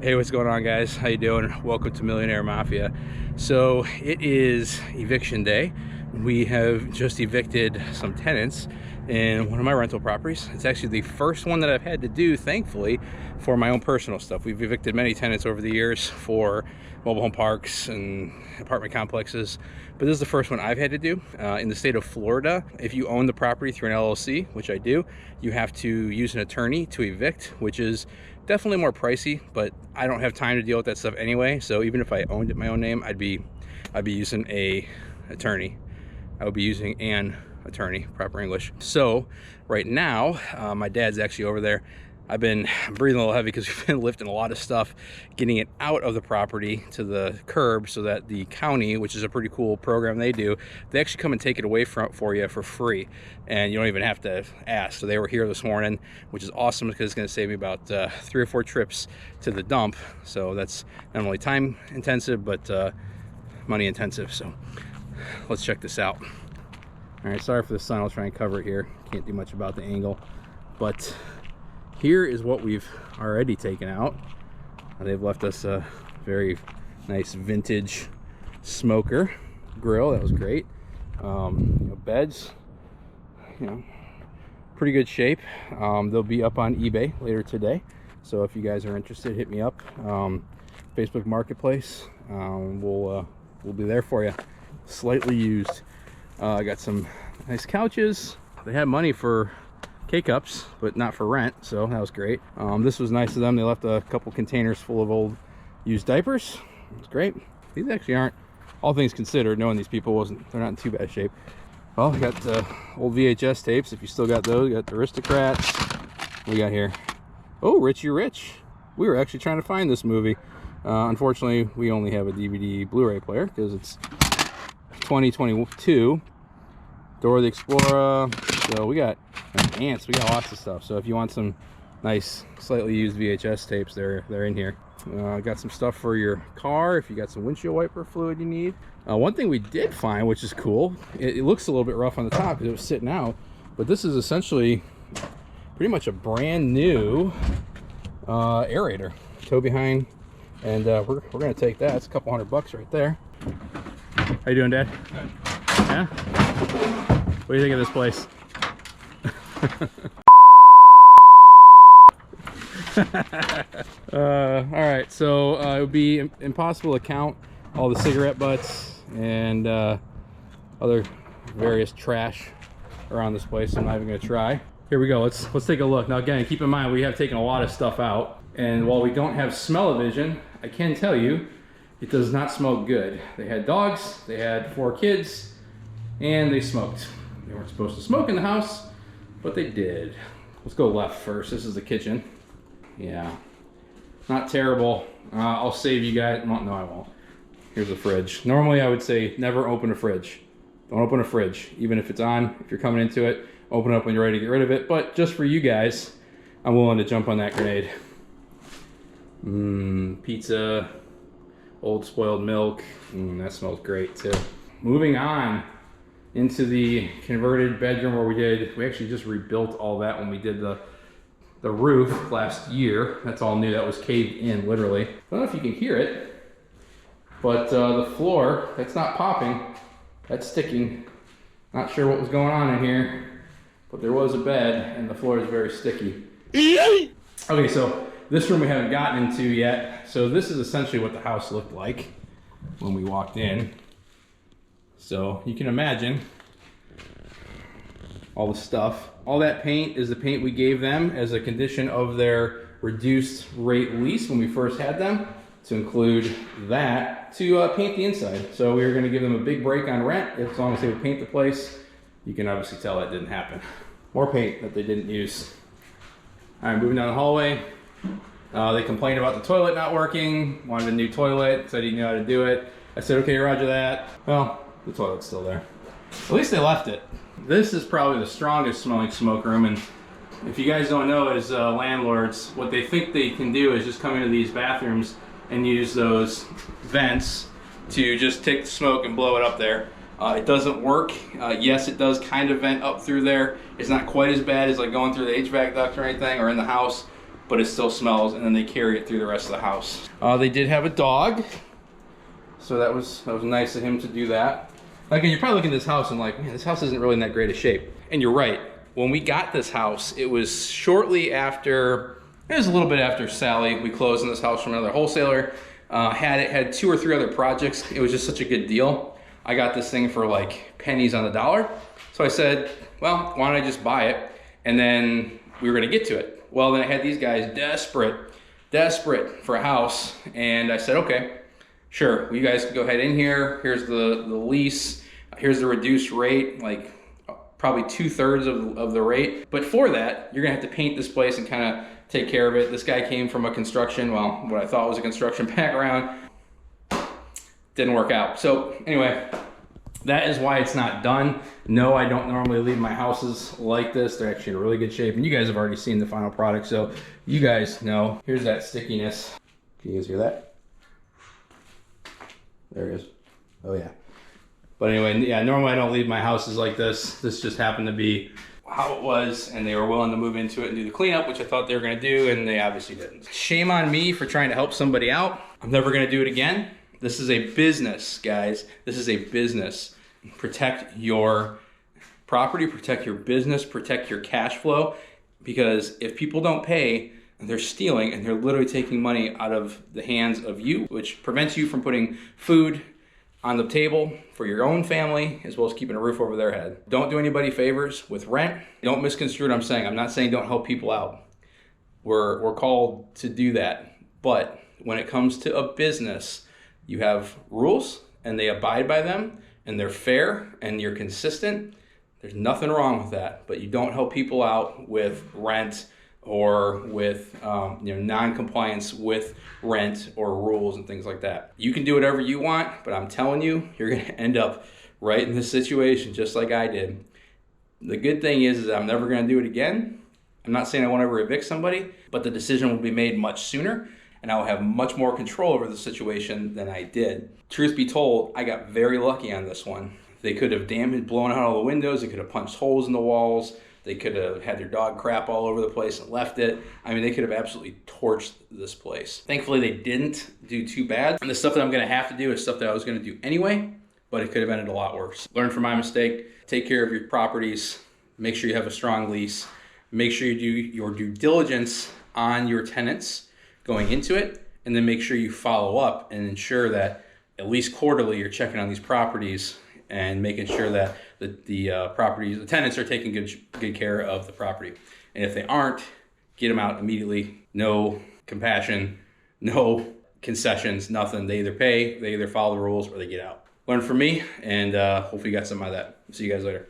Hey, what's going on, guys? How you doing? Welcome to Millionaire Mafia. So it is eviction day. We have just evicted some tenants in one of my rental properties. It's actually the first one that I've had to do, thankfully, for my own personal stuff. We've evicted many tenants over the years for mobile home parks and apartment complexes, but this is the first one I've had to do. In the state of Florida, if you own the property through an LLC, which I do, you have to use an attorney to evict, which is definitely more pricey, but I don't have time to deal with that stuff anyway. So even if I owned it in my own name, I'd be using a attorney. I would be using an attorney, proper English. So right now, my dad's actually over there. I'm breathing a little heavy because we've been lifting a lot of stuff, getting it out of the property to the curb so that the county, which is a pretty cool program they do, they actually come and take it away for you for free. And you don't even have to ask. So they were here this morning, which is awesome because it's going to save me about 3 or 4 trips to the dump. So that's not only time intensive, but money intensive. So let's check this out. All right, sorry for the sun. I'll try and cover it here. Can't do much about the angle, but here is what we've already taken out. They've left us a very nice vintage smoker grill. That was great. Beds, pretty good shape. They'll be up on eBay later today. So if you guys are interested, hit me up. Facebook Marketplace. We'll be there for you. Slightly used. I got some nice couches. They had money for K-cups, but not for rent, so that was great. This was nice of them. They left a couple containers full of old used diapers. It's great. These actually aren't, all things considered, knowing these people, they're not in too bad shape. Well, we got old VHS tapes, if you still got those. We got the Aristocrats. What we got here? Oh, Rich, You're Rich. We were actually trying to find this movie. Unfortunately, we only have a DVD Blu-ray player because it's 2022. Dora the Explorer. So we got ants, we got lots of stuff. So if you want some nice slightly used VHS tapes, they're in here. Got some stuff for your car if you got some windshield wiper fluid you need. One thing we did find, which is cool, it looks a little bit rough on the top because it was sitting out, but this is essentially pretty much a brand new aerator. Tow behind, and we're gonna take that. It's a couple $100 right there. How you doing, Dad? Good. Yeah? What do you think of this place? All right, so it would be impossible to count all the cigarette butts and other various trash around this place, so I'm not even gonna try. Here we go, let's take a look. Now again, keep in mind we have taken a lot of stuff out, and while we don't have smell-o-vision, I can tell you it does not smell good. They had dogs, they had 4 kids, and they smoked. They weren't supposed to smoke in the house, but they did. Let's go left first. This is the kitchen. Yeah, not terrible. I'll save you guys. No, I won't. Here's the fridge. Normally I would say never open a fridge. Don't open a fridge, even if it's on. If you're coming into it, open it up when you're ready to get rid of it. But just for you guys, I'm willing to jump on that grenade. Pizza, old spoiled milk. That smells great too. Moving on into the converted bedroom where we actually just rebuilt all that when we did the roof last year. That's all new. That was caved in, literally. I don't know if you can hear it, but the floor, that's not popping, that's sticking. Not sure what was going on in here, but there was a bed and the floor is very sticky. Okay, so this room we haven't gotten into yet. So this is essentially what the house looked like when we walked in. So you can imagine all the stuff. All that paint is the paint we gave them as a condition of their reduced rate lease when we first had them, to include that to paint the inside. So we were going to give them a big break on rent as long as they would paint the place. You can obviously tell that didn't happen. More paint that they didn't use. All right, moving down the hallway. They complained about the toilet not working, wanted a new toilet, said he knew how to do it. I said, okay, roger that. Well, the toilet's still there. At least they left it. This is probably the strongest smelling smoke room, and if you guys don't know, as landlords, what they think they can do is just come into these bathrooms and use those vents to just take the smoke and blow it up there. It doesn't work. Yes, it does kind of vent up through there. It's not quite as bad as like going through the HVAC duct or anything or in the house, but it still smells, and then they carry it through the rest of the house. They did have a dog, so that was nice of him to do that. Again, you're probably looking at this house and like, man, this house isn't really in that great a shape. And you're right. When we got this house, it was shortly after, it was a little bit after Sally. We closed on this house from another wholesaler. Had 2 or 3 other projects. It was just such a good deal. I got this thing for like pennies on the dollar. So I said, well, why don't I just buy it? And then we were gonna get to it. Well, then I had these guys desperate for a house. And I said, okay, sure, well, you guys can go ahead in here. Here's the lease. Here's the reduced rate, like probably 2/3 of the rate. But for that, you're gonna have to paint this place and kind of take care of it. This guy came from a construction, well, what I thought was a construction background. Didn't work out. So anyway, that is why it's not done. No, I don't normally leave my houses like this. They're actually in really good shape. And you guys have already seen the final product, so you guys know. Here's that stickiness. Can you guys hear that? There it is. Oh yeah. But anyway, yeah, normally I don't leave my houses like this. This just happened to be how it was, and they were willing to move into it and do the cleanup, which I thought they were gonna do, and they obviously didn't. Shame on me for trying to help somebody out. I'm never gonna do it again. This is a business, guys. This is a business. Protect your property, protect your business, protect your cash flow, because if people don't pay, they're stealing and they're literally taking money out of the hands of you, which prevents you from putting food on the table for your own family, as well as keeping a roof over their head. Don't do anybody favors with rent. Don't misconstrue what I'm saying. I'm not saying don't help people out. We're called to do that. But when it comes to a business, you have rules and they abide by them and they're fair and you're consistent. There's nothing wrong with that, but you don't help people out with rent or with non-compliance with rent or rules and things like that. You can do whatever you want, but I'm telling you, you're gonna end up right in this situation just like I did. The good thing is I'm never gonna do it again. I'm not saying I won't ever evict somebody, but the decision will be made much sooner and I will have much more control over the situation than I did. Truth be told, I got very lucky on this one. They could have blown out all the windows, they could have punched holes in the walls, they could have had their dog crap all over the place and left it. I mean, they could have absolutely torched this place. Thankfully, they didn't do too bad. And the stuff that I'm gonna have to do is stuff that I was gonna do anyway, but it could have ended a lot worse. Learn from my mistake, take care of your properties, make sure you have a strong lease, make sure you do your due diligence on your tenants going into it, and then make sure you follow up and ensure that at least quarterly you're checking on these properties and making sure that the tenants are taking good care of the property. And if they aren't, get them out immediately. No compassion, no concessions, nothing. They either pay, they either follow the rules, or they get out. Learn from me, and hopefully you got something out of that. See you guys later.